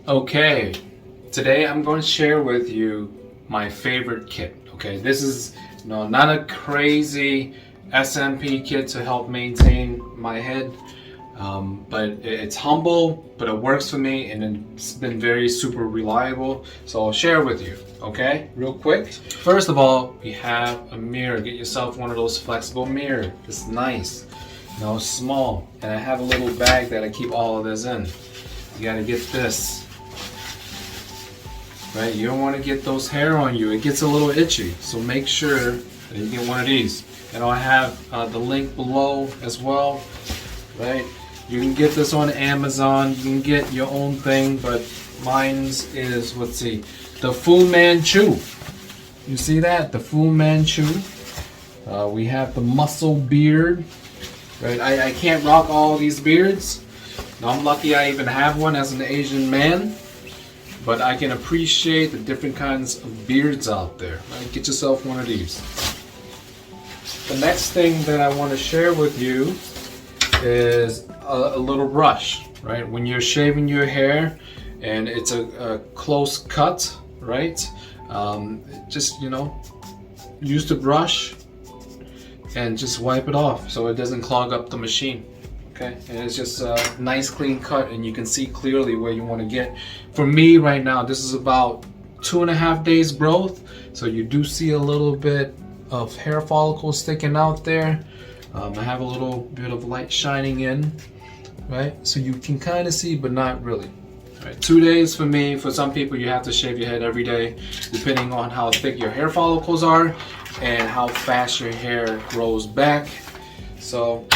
Okay, today I'm going to share with you my favorite kit. Okay, this is not a crazy SMP kit to help maintain my head, but it's humble, but it works for me and it's been very super reliable. So I'll share with you, okay, real quick. First of all, we have a mirror. Get yourself one of those flexible mirrors. It's nice, small, and I have a little bag that I keep all of this in. You gotta get this. Right, you don't want to get those hair on you. It gets a little itchy, so make sure that you get one of these. And I have the link below as well. Right, you can get this on Amazon. You can get your own thing, but mine's is, let's see, the Fu Manchu. You see that? The Fu Manchu. We have the muscle beard. Right, I can't rock all these beards. Now, I'm lucky I even have one as an Asian man. But I can appreciate the different kinds of beards out there. Right? Get yourself one of these. The next thing that I want to share with you is a little brush. Right? When you're shaving your hair and it's a close cut, right? Just use the brush and just wipe it off so it doesn't clog up the machine. Okay, and it's just a nice clean cut and you can see clearly where you want to get. For me right now, this is about 2.5 days growth, so you do see a little bit of hair follicles sticking out there. I have a little bit of light shining in, right? So you can kind of see, but not really. Right, 2 days for me. For some people, you have to shave your head every day, depending on how thick your hair follicles are and how fast your hair grows back. So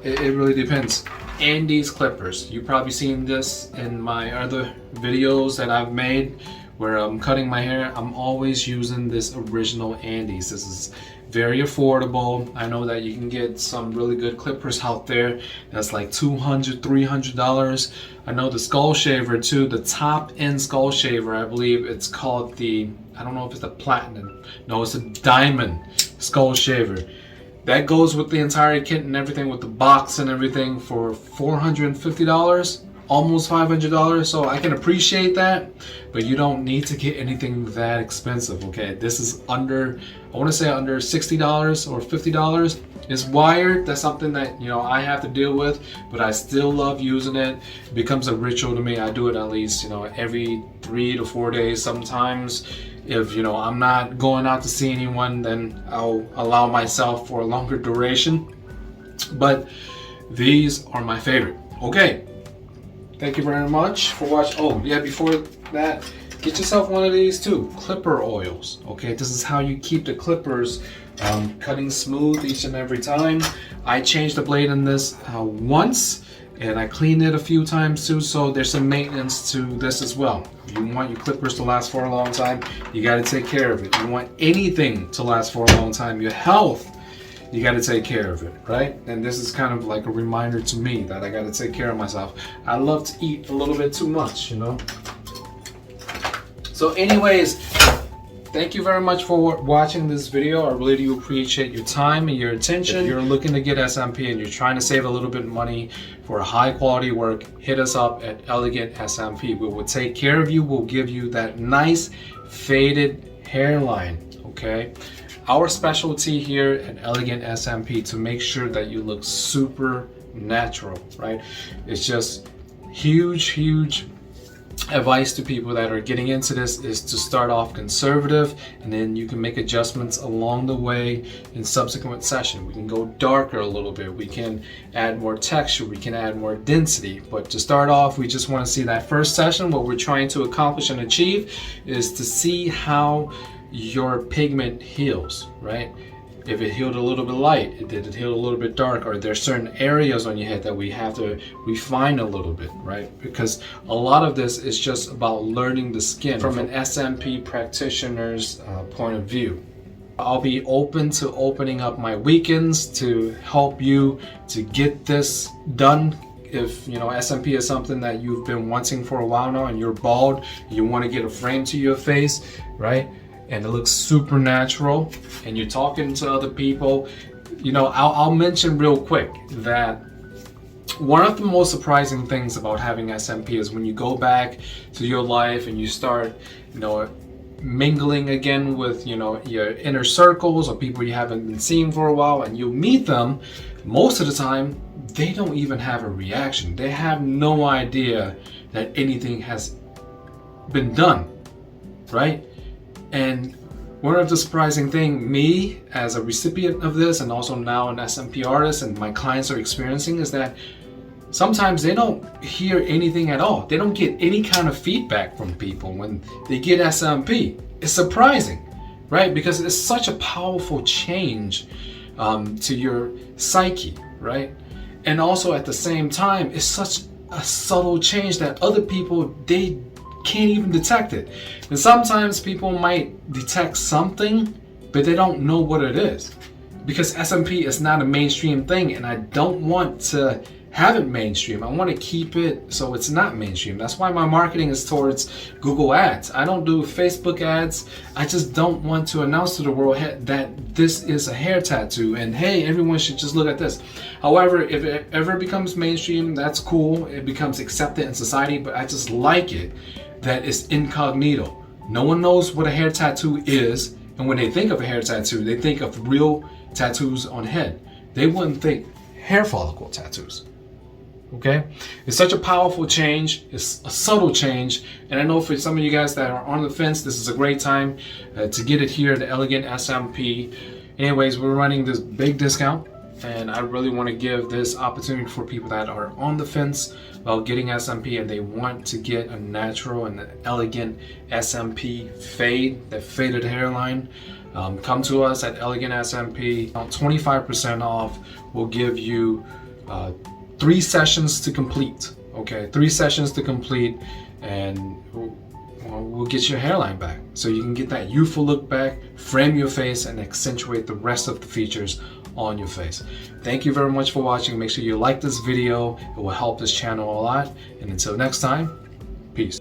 it really depends. Andy's clippers. You've probably seen this in my other videos that I've made where I'm cutting my hair. I'm always using this original Andy's. This is very affordable. I know that you can get some really good clippers out there that's like $200, $300. I know the skull shaver too, the top end skull shaver, I believe it's called the, I don't know if it's the platinum. No, it's a diamond skull shaver. That goes with the entire kit and everything, with the box and everything, for $450, almost $500. So I can appreciate that, but you don't need to get anything that expensive. Okay, this is under, I want to say under $60 or $50. It's wired. That's something that I have to deal with, but I still love using it. It becomes a ritual to me. I do it at least every 3 to 4 days sometimes. If I'm not going out to see anyone, then I'll allow myself for a longer duration. But these are my favorite. Okay, thank you very much for watching. Oh yeah, before that, get yourself one of these too, clipper oils. Okay, this is how you keep the clippers cutting smooth each and every time. I changed the blade in this once, and I cleaned it a few times too, so there's some maintenance to this as well. If you want your clippers to last for a long time, you got to take care of it. You want anything to last for a long time, your health, you got to take care of it, right? And this is kind of like a reminder to me that I got to take care of myself. I love to eat a little bit too much, So anyways, thank you very much for watching this video. I really do appreciate your time and your attention. If you're looking to get SMP and you're trying to save a little bit of money for high quality work, hit us up at Elegant SMP. We will take care of you. We'll give you that nice faded hairline, okay? Our specialty here at Elegant SMP to make sure that you look super natural, right? It's just huge advice to people that are getting into this is to start off conservative, and then you can make adjustments along the way in subsequent session. We can go darker a little bit, we can add more texture, we can add more density, but to start off, we just want to see that first session. What we're trying to accomplish and achieve is to see how your pigment heals, right? If it healed a little bit light, did it heal a little bit dark, or there are certain areas on your head that we have to refine a little bit, right? Because a lot of this is just about learning the skin from an SMP practitioner's point of view. I'll be open to opening up my weekends to help you to get this done. If SMP is something that you've been wanting for a while now and you're bald, you want to get a frame to your face, right? And it looks super natural, and you're talking to other people, I'll mention real quick that One of the most surprising things about having SMP is when you go back to your life and you start, mingling again with, your inner circles or people you haven't been seeing for a while, and you meet them, most of the time, they don't even have a reaction. They have no idea that anything has been done, right? And one of the surprising thing, me as a recipient of this and also now an SMP artist and my clients are experiencing, is that sometimes they don't hear anything at all. They don't get any kind of feedback from people when they get SMP. It's surprising, right? Because it's such a powerful change to your psyche, right? And also at the same time, it's such a subtle change that other people, they can't even detect it. And sometimes people might detect something, but they don't know what it is. Because SMP is not a mainstream thing, and I don't want to have it mainstream. I want to keep it so it's not mainstream. That's why my marketing is towards Google ads. I don't do Facebook ads. I just don't want to announce to the world that this is a hair tattoo and hey, everyone should just look at this. However, if it ever becomes mainstream, that's cool. It becomes accepted in society, but I just like it that it's incognito. No one knows what a hair tattoo is, and when they think of a hair tattoo, they think of real tattoos on head. They wouldn't think hair follicle tattoos. Okay, it's such a powerful change. It's a subtle change, and I know for some of you guys that are on the fence, this is a great time to get it here at the Elegant SMP. Anyways, we're running this big discount, and I really want to give this opportunity for people that are on the fence about getting SMP and they want to get a natural and an elegant SMP fade, that faded hairline. Come to us at Elegant SMP. 25% off. We'll give you 3 sessions to complete. Okay, 3 sessions to complete, and we'll get your hairline back so you can get that youthful look back, frame your face, and accentuate the rest of the features on your face. Thank you very much for watching. Make sure you like this video. It will help this channel a lot. And until next time, peace.